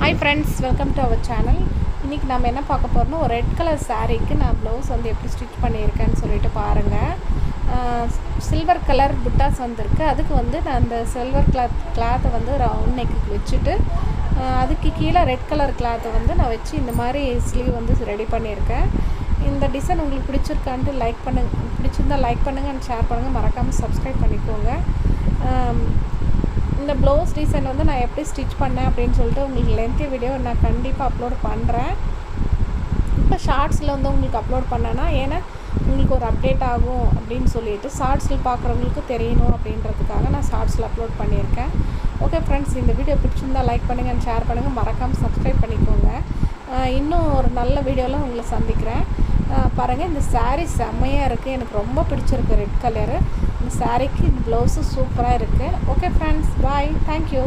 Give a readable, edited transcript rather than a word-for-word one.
Hi friends, welcome to our channel. இன்னைக்கு நாம என்ன பார்க்க போறோம்னா ஒரு ரெட் கலர் சாரீக்கு நான் ப்ளவுஸ் வந்து எப்படி ஸ்டிட்ச் பண்ணியிருக்கேன்னு சொல்லிட்டு பாருங்க. சில்வர் கலர் புட்டாஸ் வந்திருக்கு. அதுக்கு வந்து நான் அந்த சில்வர் கிளாத்தை வந்து ரவுண்ட் நெக்குக்கு வச்சுட்டு அதுக்கு கீழே ரெட் கலர் கிளாத்தை வந்து நான் வச்சு இந்த மாதிரி ஸ்லீவ் வந்து ரெடி பண்ணியிருக்கேன். இந்த டிசைன் உங்களுக்கு பிடிச்சிருக்கான்ட்டு பிடிச்சிருந்தா லைக் பண்ணுங்கள் அண்ட் ஷேர் பண்ணுங்கள். மறக்காமல் சப்ஸ்கிரைப் பண்ணிக்கோங்க. இந்த ப்ளவுஸ் டிசைன் வந்து நான் எப்படி ஸ்டிச் பண்ணேன் அப்படின்னு சொல்லிட்டு உங்களுக்கு லென்த்தி வீடியோ நான் கண்டிப்பாக அப்லோட் பண்ணுறேன். இப்போ ஷார்ட்ஸில் வந்து உங்களுக்கு அப்லோட் பண்ணேன்னா ஏன்னா உங்களுக்கு ஒரு அப்டேட் ஆகும் அப்படின்னு சொல்லிட்டு ஷார்ட்ஸில் பார்க்குறவங்களுக்கு தெரியணும் அப்படின்றதுக்காக நான் ஷார்ட்ஸில் அப்லோட் பண்ணியிருக்கேன். ஓகே ஃப்ரெண்ட்ஸ், இந்த வீடியோ பிடிச்சிருந்தா லைக் பண்ணுங்கள் அண்ட் ஷேர் பண்ணுங்கள். மறக்காமல் சப்ஸ்கிரைப் பண்ணிக்கோங்க. இன்னும் ஒரு நல்ல வீடியோவில் உங்களை சந்திக்கிறேன். பாருங்கள், இந்த சாரீ செம்மையாக இருக்குது. எனக்கு ரொம்ப பிடிச்சிருக்கு ரெட் கலரு. இந்த சாரீக்கு இந்த ப்ளவுஸு சூப்பராக இருக்குது. ஓகே ஃப்ரெண்ட்ஸ், பாய், தேங்க்யூ.